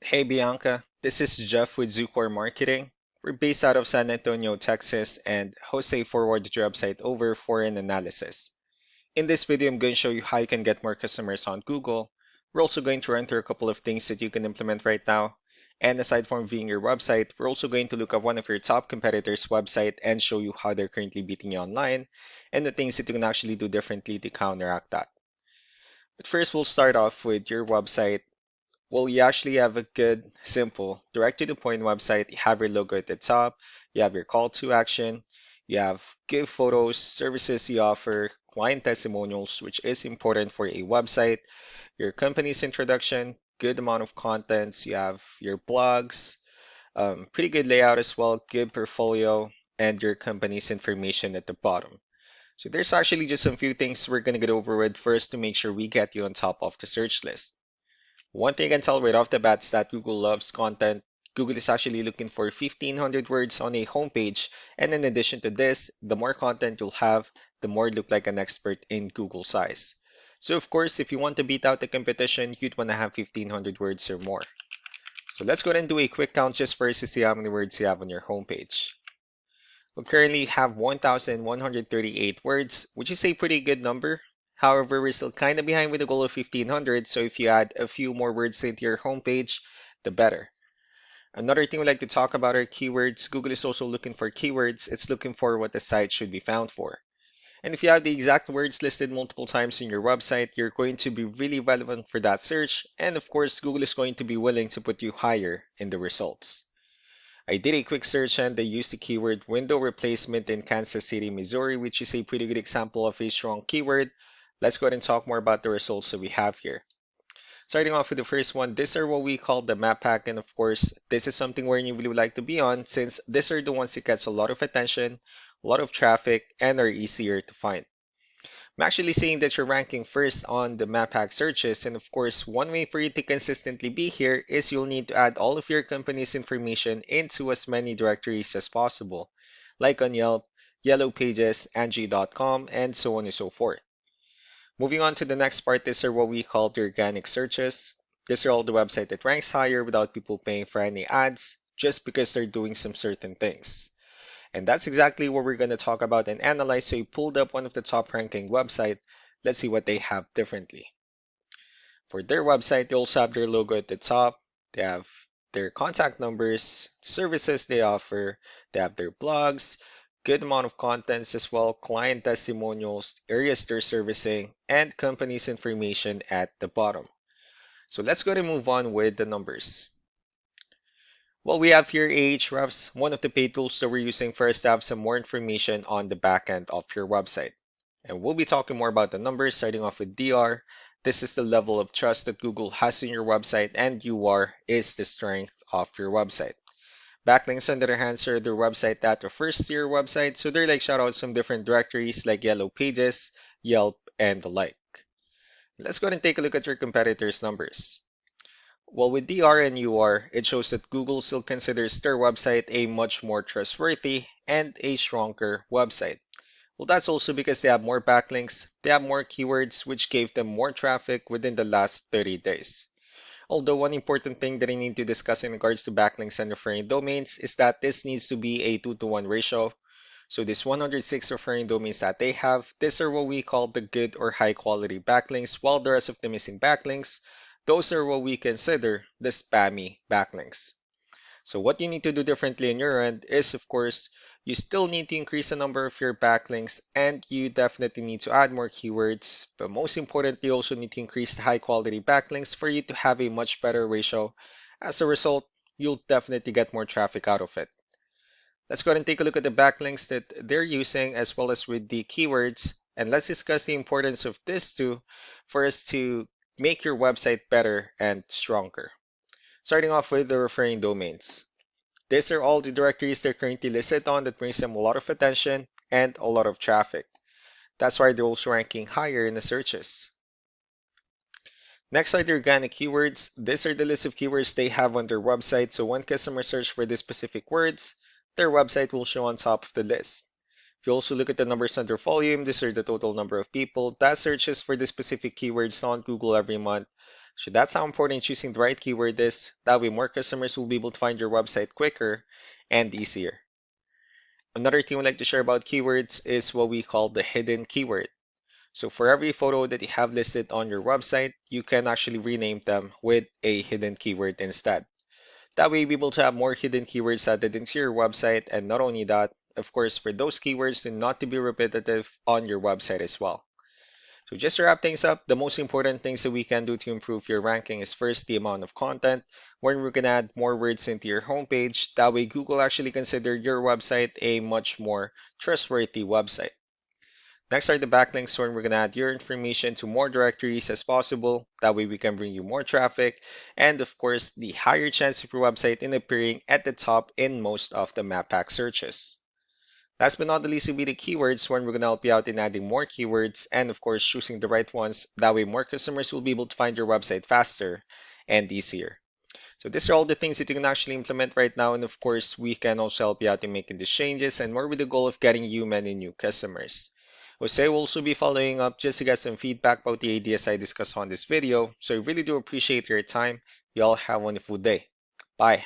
Hey Bianca, this is Jeff with Zucore Marketing. We're based out of San Antonio, Texas, and Jose forwarded your website over for an analysis. In this video, I'm going to show you how you can get more customers on Google. We're also going to run through a couple of things that you can implement right now. And aside from viewing your website, we're also going to look at one of your top competitors' website and show you how they're currently beating you online and the things that you can actually do differently to counteract that. But first, we'll start off with your website. Well, you actually have a good, simple, direct to the point website. You have your logo at the top, you have your call to action, you have give photos, services you offer, client testimonials, which is important for a website, your company's introduction, good amount of contents, you have your blogs, pretty good layout as well, good portfolio, and your company's information at the bottom. So there's actually just some few things we're going to get over with first to make sure we get you on top of the search list. One thing I can tell right off the bat is that Google loves content. Google is actually looking for 1,500 words on a homepage. And in addition to this, the more content you'll have, the more you look like an expert in Google's eyes. So of course, if you want to beat out the competition, you'd want to have 1,500 words or more. So let's go ahead and do a quick count just first to see how many words you have on your homepage. We currently have 1,138 words, which is a pretty good number. However, we're still kind of behind with the goal of 1,500, so if you add a few more words into your homepage, the better. Another thing we like to talk about are keywords. Google is also looking for keywords. It's looking for what the site should be found for. And if you have the exact words listed multiple times in your website, you're going to be really relevant for that search. And of course, Google is going to be willing to put you higher in the results. I did a quick search and I used the keyword window replacement in Kansas City, Missouri, which is a pretty good example of a strong keyword. Let's go ahead and talk more about the results that we have here. Starting off with the first one, these are what we call the map pack, and of course, this is something where you really would like to be on since these are the ones that gets a lot of attention, a lot of traffic, and are easier to find. I'm actually seeing that you're ranking first on the map hack searches, and of course, one way for you to consistently be here is you'll need to add all of your company's information into as many directories as possible, like on Yelp, Yellow Pages, Angie.com, and so on and so forth. Moving on to the next part, these are what we call the organic searches. These are all the website that ranks higher without people paying for any ads, just because they're doing some certain things. And that's exactly what we're going to talk about and analyze. So you pulled up one of the top ranking website. Let's see what they have differently. For their website, they also have their logo at the top. They have their contact numbers, services they offer. They have their blogs, good amount of contents as well, client testimonials, areas they're servicing, and company's information at the bottom. So let's go and move on with the numbers. Well, we have here Ahrefs, one of the paid tools that we're using first to have some more information on the back end of your website. And we'll be talking more about the numbers, starting off with DR. This is the level of trust that Google has in your website, and UR is the strength of your website. Backlinks, on the other hand, are their website that refers to your website, so they're like shoutouts from different directories like Yellow Pages, Yelp, and the like. Let's go ahead and take a look at your competitors' numbers. Well, with DR and UR, it shows that Google still considers their website a much more trustworthy and a stronger website. Well, that's also because they have more backlinks, they have more keywords, which gave them more traffic within the last 30 days. Although one important thing that I need to discuss in regards to backlinks and referring domains is that this needs to be a 2-to-1 ratio. So this 106 referring domains that they have, these are what we call the good or high quality backlinks, while the rest of the missing backlinks, those are what we consider the spammy backlinks. So what you need to do differently on your end is, of course, you still need to increase the number of your backlinks and you definitely need to add more keywords. But most importantly, you also need to increase the high quality backlinks for you to have a much better ratio. As a result, you'll definitely get more traffic out of it. Let's go ahead and take a look at the backlinks that they're using as well as with the keywords. And let's discuss the importance of this too for us to make your website better and stronger. Starting off with the referring domains. These are all the directories they're currently listed on that brings them a lot of attention and a lot of traffic. That's why they're also ranking higher in the searches. Next are the organic keywords. These are the list of keywords they have on their website, so when customers search for these specific words, their website will show on top of the list. If you also look at the numbers under volume, these are the total number of people that searches for the specific keywords on Google every month. So that's how important choosing the right keyword is. That way, more customers will be able to find your website quicker and easier. Another thing I'd like to share about keywords is what we call the hidden keyword. So for every photo that you have listed on your website, you can actually rename them with a hidden keyword instead. That way, you'll be able to have more hidden keywords added into your website, and not only that, of course, for those keywords to not to be repetitive on your website as well. So just to wrap things up, the most important things that we can do to improve your ranking is first the amount of content, where we can add more words into your homepage. That way, Google actually consider your website a much more trustworthy website. Next are the backlinks, where we're going to add your information to more directories as possible. That way we can bring you more traffic. And of course, the higher chance of your website in appearing at the top in most of the map pack searches. Last but not the least will be the keywords, where we're going to help you out in adding more keywords and of course choosing the right ones. That way more customers will be able to find your website faster and easier. So these are all the things that you can actually implement right now. And of course, we can also help you out in making these changes and more with the goal of getting you many new customers. Jose will also be following up just to get some feedback about the ideas I discussed on this video. So I really do appreciate your time. You all have a wonderful day. Bye.